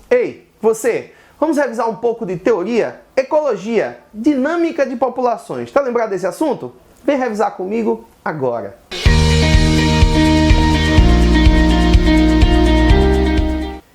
Ei, você, vamos revisar um pouco de teoria, ecologia, dinâmica de populações. Tá lembrado desse assunto? Vem revisar comigo agora.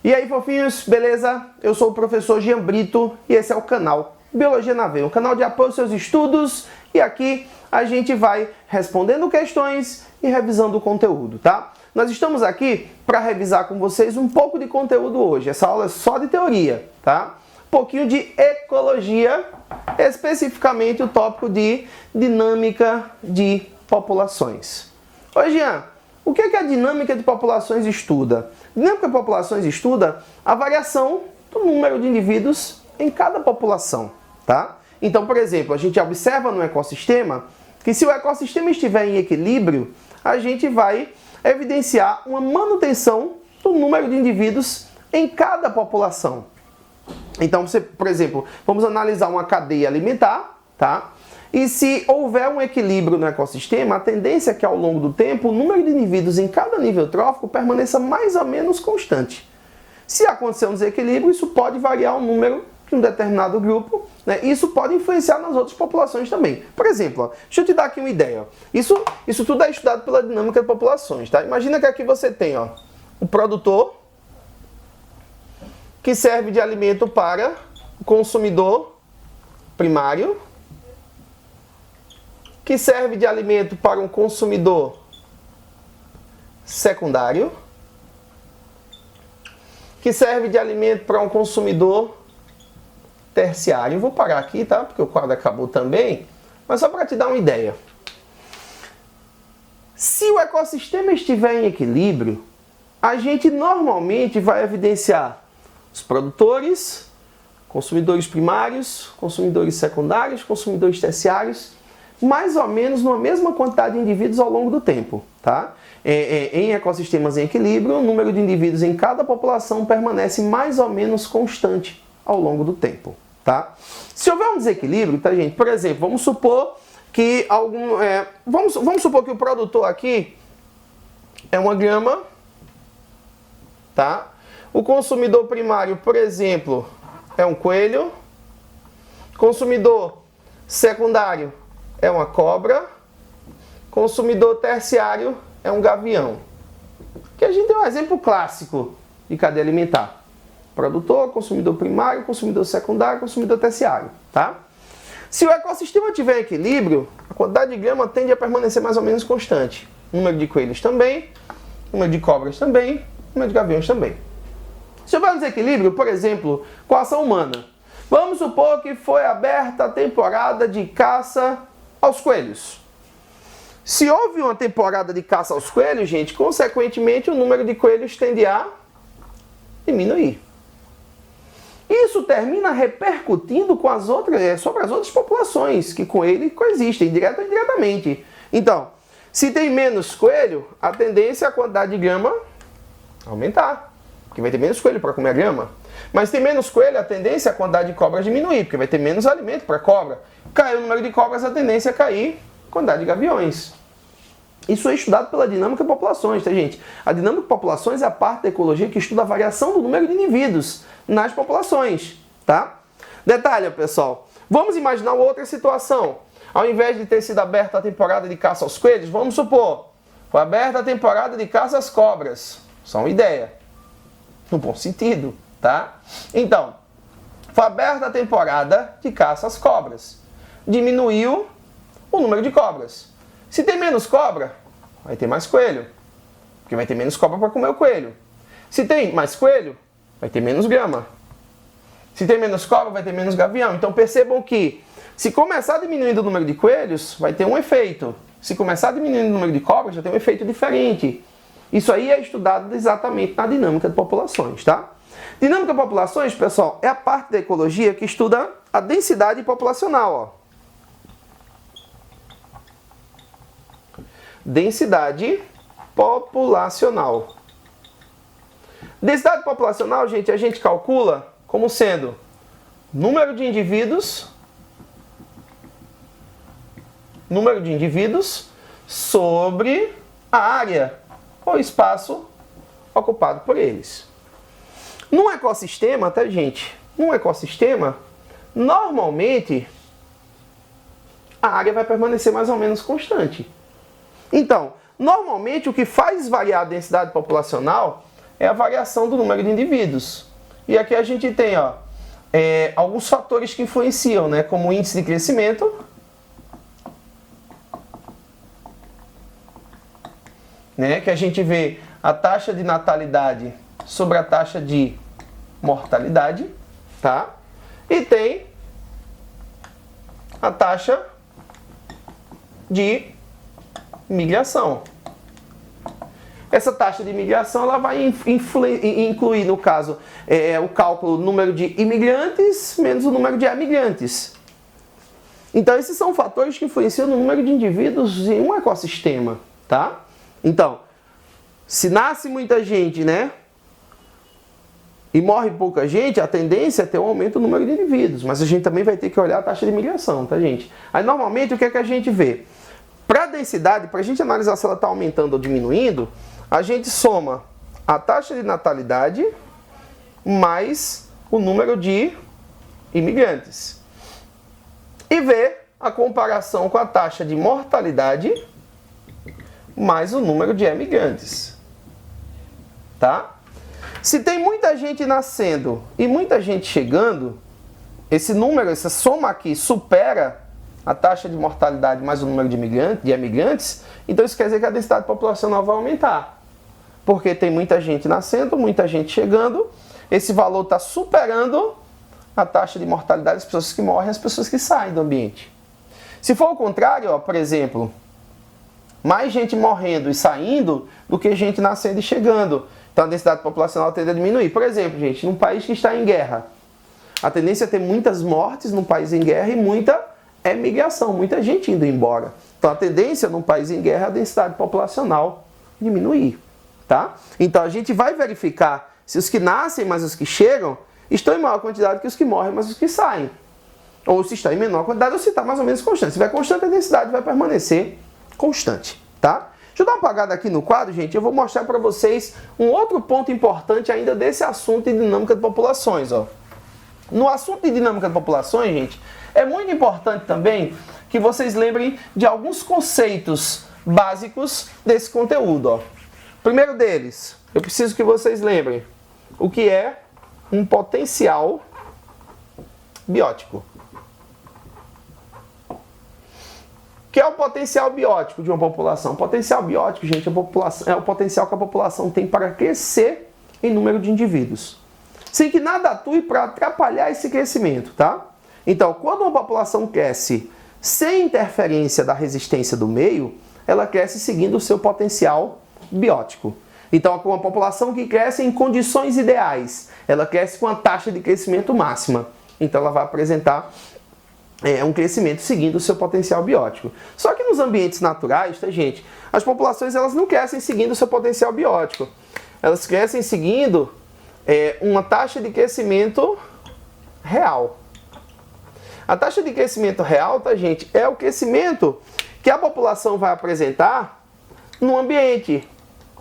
E aí, fofinhos, beleza? Eu sou o professor Jean Brito e esse é o canal Biologia na Veia, um canal de apoio aos seus estudos, e aqui a gente vai respondendo questões e revisando o conteúdo, tá? Nós estamos aqui para revisar com vocês um pouco de conteúdo hoje. Essa aula é só de teoria, tá? Um pouquinho de ecologia, especificamente o tópico de dinâmica de populações. Ô Jean, o que a dinâmica de populações estuda? A dinâmica de populações estuda a variação do número de indivíduos em cada população, tá? Então, por exemplo, a gente observa no ecossistema que se o ecossistema estiver em equilíbrio, a gente vai evidenciar uma manutenção do número de indivíduos em cada população. Então, por exemplo, vamos analisar uma cadeia alimentar, tá? E se houver um equilíbrio no ecossistema, a tendência é que ao longo do tempo o número de indivíduos em cada nível trófico permaneça mais ou menos constante. Se acontecer um desequilíbrio, isso pode variar o número de um determinado grupo, né? Isso pode influenciar nas outras populações também. Por exemplo, ó, deixa eu te dar aqui uma ideia. Ó. Isso tudo é estudado pela dinâmica de populações, tá? Imagina que aqui você tem, ó, um produtor que serve de alimento para o consumidor primário, que serve de alimento para um consumidor secundário, que serve de alimento para um consumidor terciário. Vou parar aqui, tá? Porque o quadro acabou também, mas só para te dar uma ideia. Se o ecossistema estiver em equilíbrio, a gente normalmente vai evidenciar os produtores, consumidores primários, consumidores secundários, consumidores terciários, mais ou menos numa mesma quantidade de indivíduos ao longo do tempo, tá? Em ecossistemas em equilíbrio, o número de indivíduos em cada população permanece mais ou menos constante ao longo do tempo, tá? Se houver um desequilíbrio, tá, gente? Por exemplo, vamos supor que vamos supor que o produtor aqui é uma grama, tá? O consumidor primário, por exemplo, é um coelho. Consumidor secundário é uma cobra. Consumidor terciário é um gavião. Aqui a gente tem um exemplo clássico de cadeia alimentar. Produtor, consumidor primário, consumidor secundário, consumidor terciário, tá? Se o ecossistema tiver equilíbrio, a quantidade de grama tende a permanecer mais ou menos constante. O número de coelhos também, o número de cobras também, o número de gaviões também. Se houver um desequilíbrio, por exemplo, com a ação humana, vamos supor que foi aberta a temporada de caça aos coelhos. Se houve uma temporada de caça aos coelhos, gente, consequentemente o número de coelhos tende a diminuir. Isso termina repercutindo com sobre as outras populações que com ele coexistem, direta ou indiretamente. Então, se tem menos coelho, a tendência é a quantidade de grama aumentar, porque vai ter menos coelho para comer a grama. Mas se tem menos coelho, a tendência é a quantidade de cobras diminuir, porque vai ter menos alimento para a cobra. Caiu o número de cobras, a tendência é cair a quantidade de gaviões. Isso é estudado pela dinâmica de populações, tá, gente? A dinâmica de populações é a parte da ecologia que estuda a variação do número de indivíduos nas populações, tá? Detalhe, pessoal. Vamos imaginar outra situação. Ao invés de ter sido aberta a temporada de caça aos coelhos, vamos supor, foi aberta a temporada de caça às cobras. Só uma ideia. No bom sentido, tá? Então, foi aberta a temporada de caça às cobras. Diminuiu o número de cobras. Se tem menos cobra, vai ter mais coelho, porque vai ter menos cobra para comer o coelho. Se tem mais coelho, vai ter menos grama. Se tem menos cobra, vai ter menos gavião. Então percebam que se começar diminuindo o número de coelhos, vai ter um efeito. Se começar diminuindo o número de cobras, vai ter um efeito diferente. Isso aí é estudado exatamente na dinâmica de populações, tá? Dinâmica de populações, pessoal, é a parte da ecologia que estuda a densidade populacional, ó. Densidade populacional. Densidade populacional, gente, a gente calcula como sendo número de indivíduos sobre a área ou espaço ocupado por eles. Num ecossistema, tá, gente? Num ecossistema, normalmente a área vai permanecer mais ou menos constante. Então, normalmente o que faz variar a densidade populacional é a variação do número de indivíduos. E aqui a gente tem, ó, alguns fatores que influenciam, né, como o índice de crescimento, né, que a gente vê a taxa de natalidade sobre a taxa de mortalidade, tá? E tem a taxa de migração. Essa taxa de migração ela vai incluir, no caso, o cálculo do número de imigrantes menos o número de emigrantes. Então, esses são fatores que influenciam no número de indivíduos em um ecossistema, tá? Então, se nasce muita gente, né, e morre pouca gente, a tendência é ter um aumento do número de indivíduos, mas a gente também vai ter que olhar a taxa de migração, tá, gente? Aí, normalmente, o que é que a gente vê? Para a densidade, para a gente analisar se ela está aumentando ou diminuindo, a gente soma a taxa de natalidade mais o número de imigrantes. E vê a comparação com a taxa de mortalidade mais o número de emigrantes. Tá? Se tem muita gente nascendo e muita gente chegando, esse número, essa soma aqui supera a taxa de mortalidade mais o número de emigrantes, então isso quer dizer que a densidade populacional vai aumentar. Porque tem muita gente nascendo, muita gente chegando, esse valor está superando a taxa de mortalidade das pessoas que morrem e as pessoas que saem do ambiente. Se for o contrário, ó, por exemplo, mais gente morrendo e saindo do que gente nascendo e chegando, então a densidade populacional tende a diminuir. Por exemplo, gente, num país que está em guerra, a tendência é ter muitas mortes num país em guerra e muita emigração, muita gente indo embora. Então a tendência num país em guerra é a densidade populacional diminuir, tá? Então a gente vai verificar se os que nascem mais os que chegam estão em maior quantidade que os que morrem mais os que saem. Ou se está em menor quantidade ou se está mais ou menos constante. Se tiver constante, a densidade vai permanecer constante, tá? Deixa eu dar uma apagada aqui no quadro, gente. Eu vou mostrar para vocês um outro ponto importante ainda desse assunto de dinâmica de populações, ó. No assunto de dinâmica de populações, gente, é muito importante também que vocês lembrem de alguns conceitos básicos desse conteúdo, ó. Primeiro deles, eu preciso que vocês lembrem o que é um potencial biótico. O que é o potencial biótico de uma população? O potencial biótico, gente, é o potencial que a população tem para crescer em número de indivíduos, sem que nada atue para atrapalhar esse crescimento, tá? Então, quando uma população cresce sem interferência da resistência do meio, ela cresce seguindo o seu potencial biótico. Então, uma população que cresce em condições ideais, ela cresce com a taxa de crescimento máxima. Então, ela vai apresentar um crescimento seguindo o seu potencial biótico. Só que nos ambientes naturais, tá, gente, as populações elas não crescem seguindo o seu potencial biótico. Elas crescem seguindo uma taxa de crescimento real. A taxa de crescimento real, tá, gente, é o crescimento que a população vai apresentar no ambiente,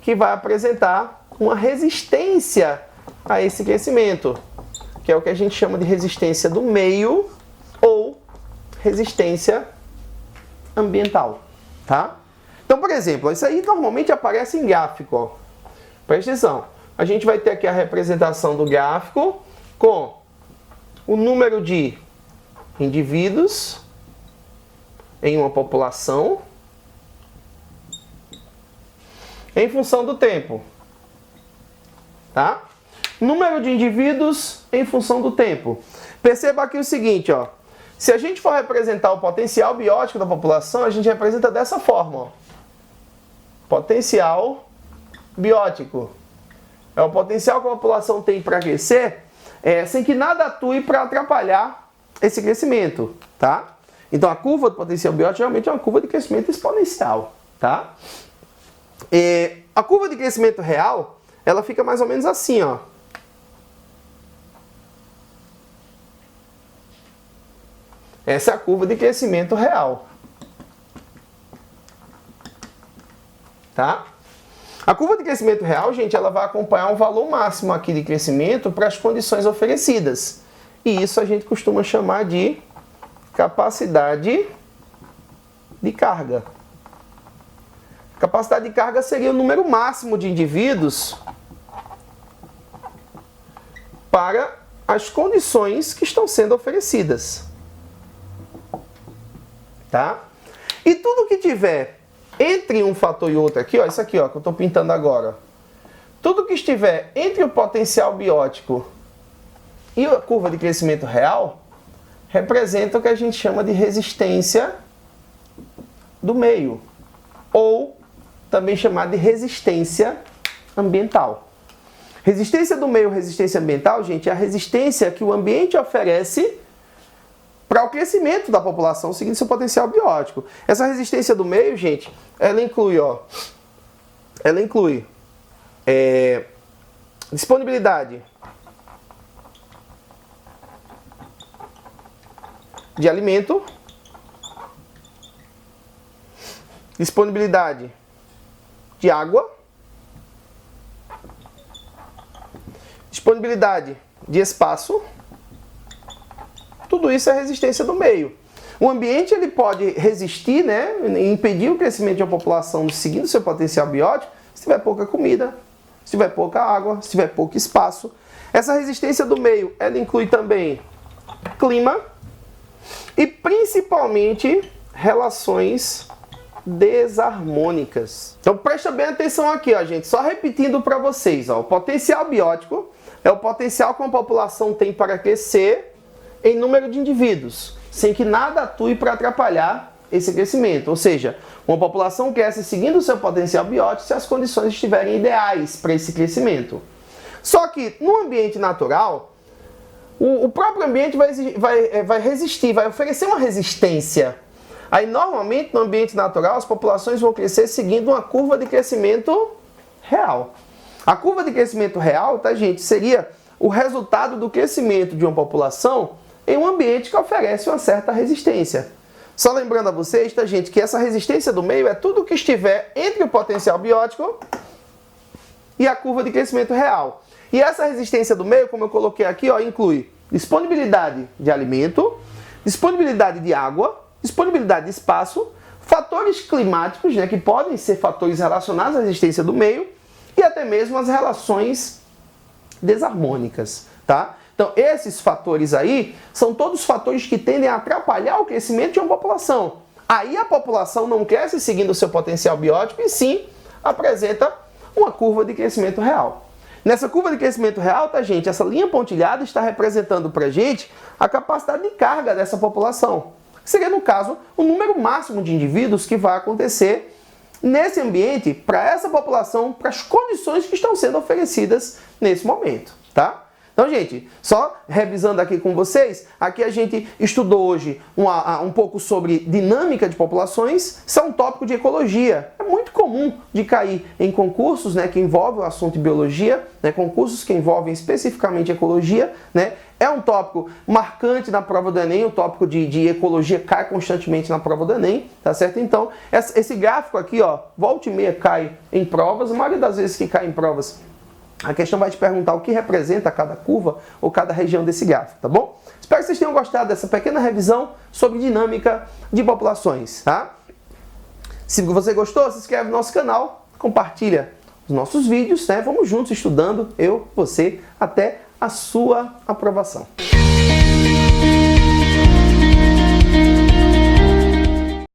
que vai apresentar uma resistência a esse crescimento, que é o que a gente chama de resistência do meio ou resistência ambiental, tá? Então, por exemplo, isso aí normalmente aparece em gráfico, ó. Presta atenção. A gente vai ter aqui a representação do gráfico com o número de indivíduos em uma população em função do tempo, tá? Número de indivíduos em função do tempo. Perceba aqui o seguinte, ó. Se a gente for representar o potencial biótico da população, a gente representa dessa forma, ó. Potencial biótico. É o potencial que a população tem para crescer, sem que nada atue para atrapalhar esse crescimento, tá? Então a curva do potencial biótico geralmente é uma curva de crescimento exponencial, tá? A curva de crescimento real, ela fica mais ou menos assim, ó. Essa é a curva de crescimento real. Tá? A curva de crescimento real, gente, ela vai acompanhar um valor máximo aqui de crescimento para as condições oferecidas. E isso a gente costuma chamar de capacidade de carga. Capacidade de carga seria o número máximo de indivíduos para as condições que estão sendo oferecidas. Tá? E tudo que tiver entre um fator e outro aqui, ó, isso aqui, ó, que eu estou pintando agora. Tudo que estiver entre o potencial biótico e a curva de crescimento real representa o que a gente chama de resistência do meio, ou também chamado de resistência ambiental. Resistência do meio, resistência ambiental, gente, é a resistência que o ambiente oferece para o crescimento da população seguindo seu potencial biótico. Essa resistência do meio, gente, ela inclui, ó, disponibilidade de alimento, disponibilidade de água, disponibilidade de espaço. Tudo isso é resistência do meio. O ambiente ele pode resistir, né, e impedir o crescimento de uma população seguindo seu potencial biótico se tiver pouca comida, se tiver pouca água, se tiver pouco espaço. Essa resistência do meio, ela inclui também clima e principalmente relações desarmônicas. Então presta bem atenção aqui, ó, gente, só repetindo para vocês, ó, o potencial biótico é o potencial que uma população tem para crescer em número de indivíduos, sem que nada atue para atrapalhar esse crescimento. Ou seja, uma população cresce seguindo o seu potencial biótico se as condições estiverem ideais para esse crescimento. Só que no ambiente natural, o próprio ambiente vai resistir, vai oferecer uma resistência. Aí, normalmente, no ambiente natural, as populações vão crescer seguindo uma curva de crescimento real. A curva de crescimento real, tá, gente, seria o resultado do crescimento de uma população em um ambiente que oferece uma certa resistência. Só lembrando a vocês, tá, gente, que essa resistência do meio é tudo que estiver entre o potencial biótico e a curva de crescimento real. E essa resistência do meio, como eu coloquei aqui, ó, inclui disponibilidade de alimento, disponibilidade de água, disponibilidade de espaço, fatores climáticos, né, que podem ser fatores relacionados à resistência do meio, e até mesmo as relações desarmônicas, tá? Então, esses fatores aí são todos fatores que tendem a atrapalhar o crescimento de uma população. Aí a população não cresce seguindo o seu potencial biótico e sim apresenta uma curva de crescimento real. Nessa curva de crescimento real, tá, gente, essa linha pontilhada está representando pra gente a capacidade de carga dessa população. Seria, no caso, o número máximo de indivíduos que vai acontecer nesse ambiente para essa população, para as condições que estão sendo oferecidas nesse momento, tá? Então, gente, só revisando aqui com vocês, aqui a gente estudou hoje um pouco sobre dinâmica de populações. Isso é um tópico de ecologia. É muito comum de cair em concursos, né, que envolvem o assunto de biologia, né, concursos que envolvem especificamente ecologia, né. É um tópico marcante na prova do Enem, o tópico de ecologia cai constantemente na prova do Enem, tá certo? Então, esse gráfico aqui, ó, volta e meia cai em provas, a maioria das vezes que cai em provas, a questão vai te perguntar o que representa cada curva ou cada região desse gráfico, tá bom? Espero que vocês tenham gostado dessa pequena revisão sobre dinâmica de populações, tá? Se você gostou, se inscreve no nosso canal, compartilha os nossos vídeos, né? Vamos juntos estudando, eu, você, até a sua aprovação.